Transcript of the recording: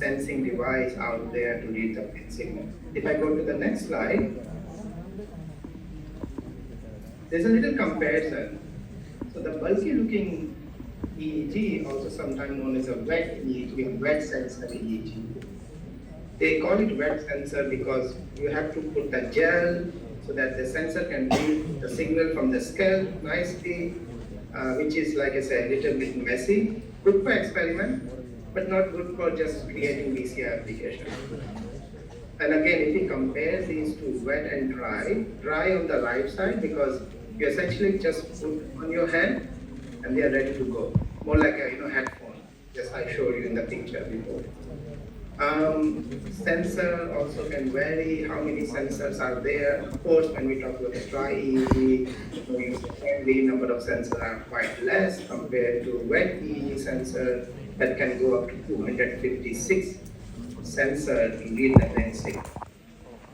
sensing device out there to read the pain signal. If I go to the next slide, there's a little comparison. So the bulky looking EEG, also sometimes known as a wet EEG, a wet sensor EEG. They call it wet sensor because you have to put the gel so that the sensor can read the signal from the scalp nicely, which is, like I said, a little bit messy. Good for experiment, but not good for just creating VCR application. And again, if you compare these to wet and dry on the right side because you essentially just put on your hand and they are ready to go. More like a headphone, just I showed you in the picture before. Sensor also can vary how many sensors are there. Of course, when we talk about dry EEG, the number of sensors are quite less compared to wet EEG sensor that can go up to 256 sensors to read the brain signal.